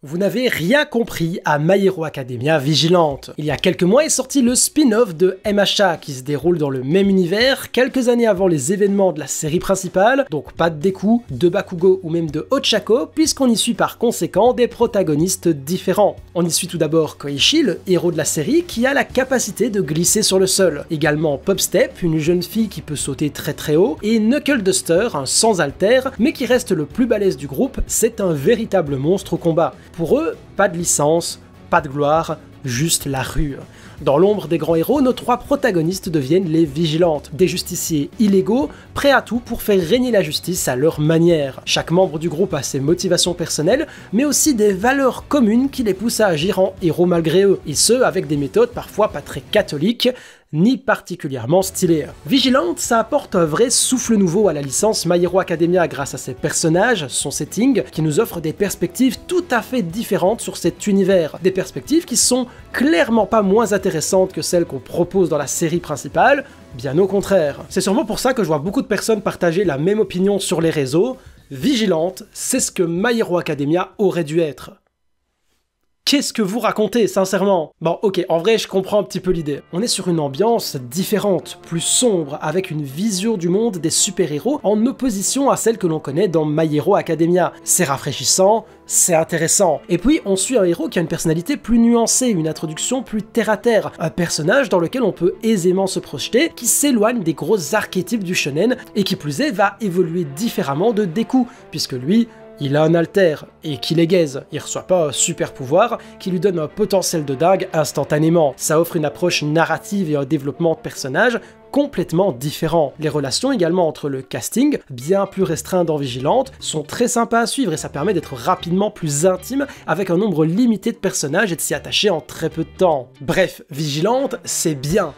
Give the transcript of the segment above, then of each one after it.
Vous n'avez rien compris à My Hero Academia Vigilante. Il y a quelques mois est sorti le spin-off de MHA qui se déroule dans le même univers, quelques années avant les événements de la série principale, donc pas de Deku, de Bakugo ou même de Ochako, puisqu'on y suit par conséquent des protagonistes différents. On y suit tout d'abord Koichi, le héros de la série, qui a la capacité de glisser sur le sol. Également Popstep, une jeune fille qui peut sauter très haut, et Knuckle Duster, un sans haltère, mais qui reste le plus balèze du groupe, c'est un véritable monstre au combat. Pour eux, pas de licence, pas de gloire, juste la rue. Dans l'ombre des grands héros, nos trois protagonistes deviennent les Vigilantes, des justiciers illégaux, prêts à tout pour faire régner la justice à leur manière. Chaque membre du groupe a ses motivations personnelles, mais aussi des valeurs communes qui les poussent à agir en héros malgré eux, et ce avec des méthodes parfois pas très catholiques, ni particulièrement stylé. Vigilante, ça apporte un vrai souffle nouveau à la licence My Hero Academia grâce à ses personnages, son setting, qui nous offre des perspectives tout à fait différentes sur cet univers. Des perspectives qui sont clairement pas moins intéressantes que celles qu'on propose dans la série principale, bien au contraire. C'est sûrement pour ça que je vois beaucoup de personnes partager la même opinion sur les réseaux. Vigilante, c'est ce que My Hero Academia aurait dû être. Qu'est-ce que vous racontez, sincèrement? Bon, ok, en vrai, je comprends un petit peu l'idée. On est sur une ambiance différente, plus sombre, avec une vision du monde des super-héros en opposition à celle que l'on connaît dans My Hero Academia. C'est rafraîchissant, c'est intéressant. Et puis, on suit un héros qui a une personnalité plus nuancée, une introduction plus terre-à-terre, un personnage dans lequel on peut aisément se projeter, qui s'éloigne des gros archétypes du shonen, et qui plus est, va évoluer différemment de Deku, puisque lui, il a un alter, et qu'il est gaze, il reçoit pas un super pouvoir qui lui donne un potentiel de dingue instantanément. Ça offre une approche narrative et un développement de personnage complètement différent. Les relations également entre le casting, bien plus restreint dans Vigilante, sont très sympas à suivre et ça permet d'être rapidement plus intime avec un nombre limité de personnages et de s'y attacher en très peu de temps. Bref, Vigilante, c'est bien.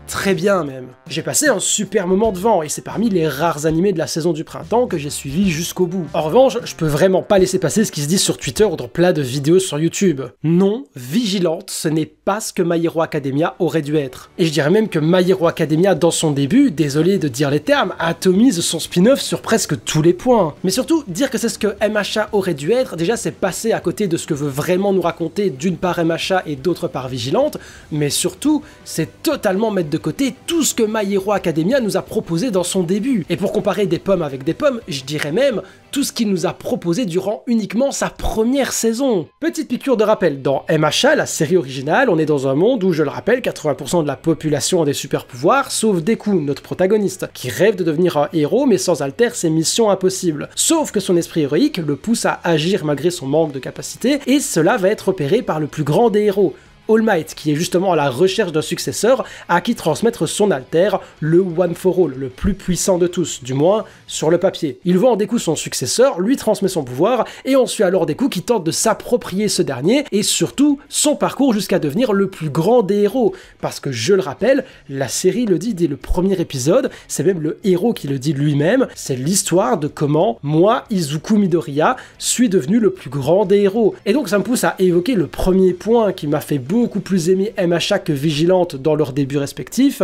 Très bien même. J'ai passé un super moment devant et c'est parmi les rares animés de la saison du printemps que j'ai suivi jusqu'au bout. En revanche, je peux vraiment pas laisser passer ce qui se dit sur Twitter ou dans plein de vidéos sur YouTube. Non, Vigilante, ce n'est pas ce que My Hero Academia aurait dû être. Et je dirais même que My Hero Academia, dans son début, désolé de dire les termes, atomise son spin-off sur presque tous les points. Mais surtout, dire que c'est ce que MHA aurait dû être, déjà c'est passer à côté de ce que veut vraiment nous raconter d'une part MHA et d'autre part Vigilante, mais surtout, c'est totalement mettre de côté tout ce que My Hero Academia nous a proposé dans son début. Et pour comparer des pommes avec des pommes, je dirais même tout ce qu'il nous a proposé durant uniquement sa première saison. Petite piqûre de rappel, dans MHA, la série originale, on est dans un monde où, je le rappelle, 80% de la population a des super pouvoirs, sauf Deku, notre protagoniste, qui rêve de devenir un héros mais sans alter c'est mission impossible. Sauf que son esprit héroïque le pousse à agir malgré son manque de capacité, et cela va être repéré par le plus grand des héros, All Might, qui est justement à la recherche d'un successeur à qui transmettre son alter, le One for All, le plus puissant de tous, du moins sur le papier. Il voit en Deku son successeur, lui transmet son pouvoir, et on suit alors Deku qui tente de s'approprier ce dernier, et surtout son parcours jusqu'à devenir le plus grand des héros. Parce que je le rappelle, la série le dit dès le premier épisode, c'est même le héros qui le dit lui-même, c'est l'histoire de comment moi, Izuku Midoriya, suis devenu le plus grand des héros. Et donc ça me pousse à évoquer le premier point qui m'a fait beaucoup plus aimer MHA que Vigilante dans leurs débuts respectifs,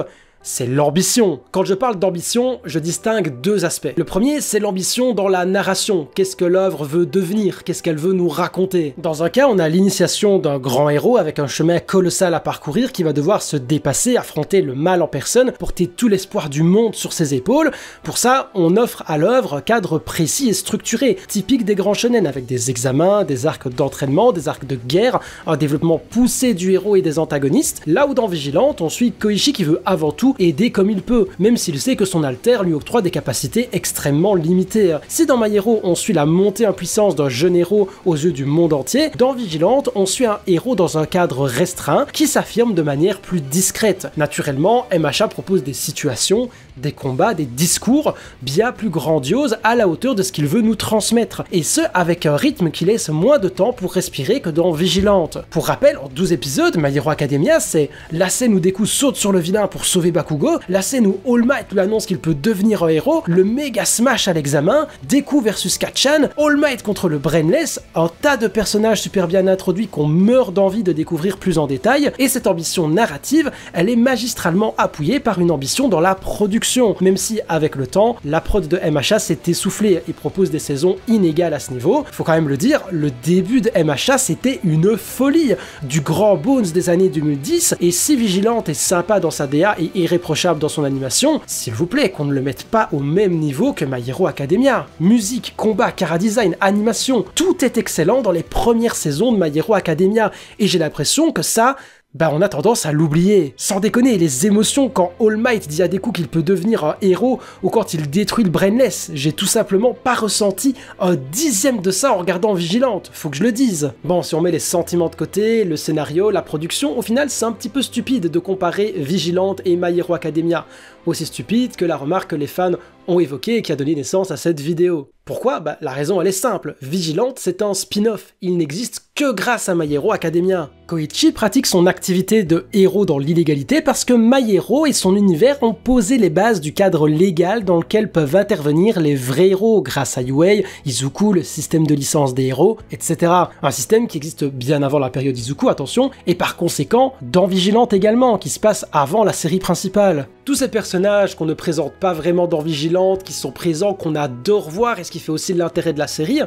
c'est l'ambition. Quand je parle d'ambition, je distingue deux aspects. Le premier, c'est l'ambition dans la narration. Qu'est-ce que l'œuvre veut devenir? Qu'est-ce qu'elle veut nous raconter? Dans un cas, on a l'initiation d'un grand héros avec un chemin colossal à parcourir qui va devoir se dépasser, affronter le mal en personne, porter tout l'espoir du monde sur ses épaules. Pour ça, on offre à l'œuvre un cadre précis et structuré, typique des grands shonen, avec des examens, des arcs d'entraînement, des arcs de guerre, un développement poussé du héros et des antagonistes. Là où dans Vigilante, on suit Koichi qui veut avant tout aider comme il peut, même s'il sait que son alter lui octroie des capacités extrêmement limitées. Si dans My Hero, on suit la montée en puissance d'un jeune héros aux yeux du monde entier, dans Vigilante, on suit un héros dans un cadre restreint qui s'affirme de manière plus discrète. Naturellement, MHA propose des situations, des combats, des discours bien plus grandioses à la hauteur de ce qu'il veut nous transmettre, et ce avec un rythme qui laisse moins de temps pour respirer que dans Vigilante. Pour rappel, en 12 épisodes, My Hero Academia, c'est la scène où Deku saute sur le vilain pour sauver Bakugo, la scène où All Might lui annonce qu'il peut devenir un héros, le méga smash à l'examen, Deku versus Kacchan, All Might contre le Brainless, un tas de personnages super bien introduits qu'on meurt d'envie de découvrir plus en détail, et cette ambition narrative, elle est magistralement appuyée par une ambition dans la production. production, même si avec le temps, la prod de MHA s'est essoufflée et propose des saisons inégales à ce niveau. Faut quand même le dire, le début de MHA c'était une folie, du grand Bones des années 2010, et si Vigilante est sympa dans sa DA et irréprochable dans son animation, s'il vous plaît qu'on ne le mette pas au même niveau que My Hero Academia. Musique, combat, chara-design, animation, tout est excellent dans les premières saisons de My Hero Academia, et j'ai l'impression que ça, on a tendance à l'oublier. Sans déconner, les émotions quand All Might dit à Deku qu'il peut devenir un héros ou quand il détruit le Brainless, j'ai tout simplement pas ressenti un dixième de ça en regardant Vigilante, faut que je le dise. Bon, si on met les sentiments de côté, le scénario, la production, au final c'est un petit peu stupide de comparer Vigilante et My Hero Academia. Aussi stupide que la remarque que les fans ont évoquée et qui a donné naissance à cette vidéo. Pourquoi ? La raison elle est simple, Vigilante c'est un spin-off, il n'existe que grâce à My Hero Academia. Koichi pratique son activité de héros dans l'illégalité parce que My Hero et son univers ont posé les bases du cadre légal dans lequel peuvent intervenir les vrais héros grâce à Yuei, Izuku, le système de licence des héros, etc. Un système qui existe bien avant la période Izuku, attention, et par conséquent dans Vigilante également, qui se passe avant la série principale. Tous ces personnages qu'on ne présente pas vraiment dans Vigilante, qui sont présents, qu'on adore voir, et ce qui fait aussi l'intérêt de la série,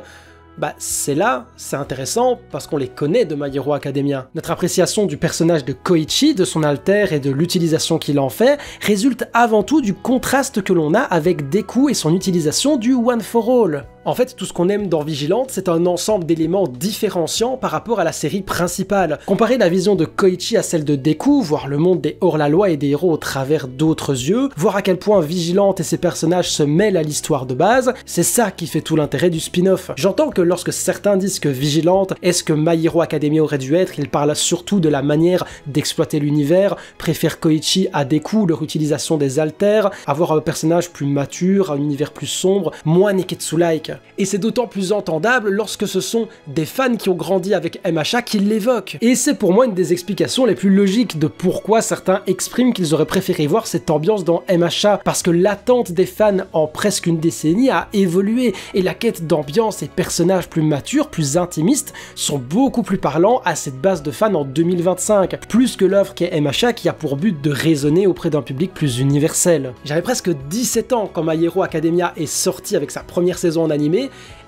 c'est intéressant parce qu'on les connaît de My Hero Academia. Notre appréciation du personnage de Koichi, de son alter et de l'utilisation qu'il en fait, résulte avant tout du contraste que l'on a avec Deku et son utilisation du One for All. En fait, tout ce qu'on aime dans Vigilante, c'est un ensemble d'éléments différenciants par rapport à la série principale. Comparer la vision de Koichi à celle de Deku, voir le monde des hors-la-loi et des héros au travers d'autres yeux, voir à quel point Vigilante et ses personnages se mêlent à l'histoire de base, c'est ça qui fait tout l'intérêt du spin-off. J'entends que lorsque certains disent que Vigilante est ce que My Hero Academia aurait dû être, ils parlent surtout de la manière d'exploiter l'univers, préfèrent Koichi à Deku, leur utilisation des alters, avoir un personnage plus mature, un univers plus sombre, moins Neketsu-like. Et c'est d'autant plus entendable lorsque ce sont des fans qui ont grandi avec MHA qui l'évoquent. Et c'est pour moi une des explications les plus logiques de pourquoi certains expriment qu'ils auraient préféré voir cette ambiance dans MHA, parce que l'attente des fans en presque une décennie a évolué, et la quête d'ambiance et personnages plus matures, plus intimistes, sont beaucoup plus parlants à cette base de fans en 2025, plus que l'œuvre qu'est MHA qui a pour but de résonner auprès d'un public plus universel. J'avais presque 17 ans quand My Hero Academia est sorti avec sa première saison en animé,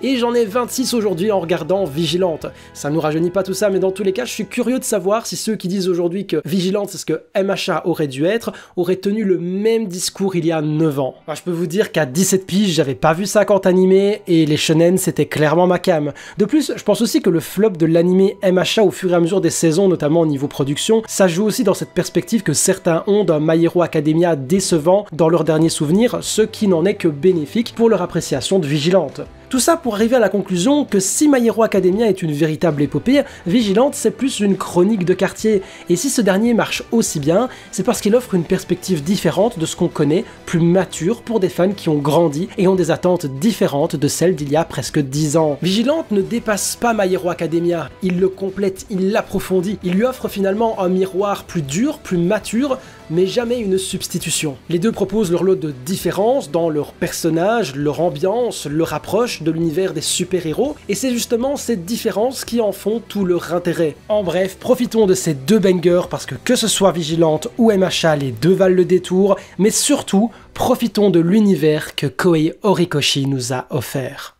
et j'en ai 26 aujourd'hui en regardant Vigilante. Ça nous rajeunit pas tout ça, mais dans tous les cas, je suis curieux de savoir si ceux qui disent aujourd'hui que Vigilante c'est ce que MHA aurait dû être, auraient tenu le même discours il y a 9 ans. Enfin, je peux vous dire qu'à 17 piges, j'avais pas vu 50 animés, et les shonen c'était clairement ma cam. De plus, je pense aussi que le flop de l'animé MHA au fur et à mesure des saisons, notamment au niveau production, ça joue aussi dans cette perspective que certains ont d'un My Hero Academia décevant dans leurs derniers souvenirs, ce qui n'en est que bénéfique pour leur appréciation de Vigilante. Tout ça pour arriver à la conclusion que si My Hero Academia est une véritable épopée, Vigilante c'est plus une chronique de quartier, et si ce dernier marche aussi bien, c'est parce qu'il offre une perspective différente de ce qu'on connaît, plus mature pour des fans qui ont grandi et ont des attentes différentes de celles d'il y a presque 10 ans. Vigilante ne dépasse pas My Hero Academia, il le complète, il l'approfondit, il lui offre finalement un miroir plus dur, plus mature, mais jamais une substitution. Les deux proposent leur lot de différences dans leurs personnages, leur ambiance, leur approche de l'univers des super-héros, et c'est justement ces différences qui en font tout leur intérêt. En bref, profitons de ces deux bangers parce que ce soit Vigilante ou MHA, les deux valent le détour, mais surtout, profitons de l'univers que Koei Horikoshi nous a offert.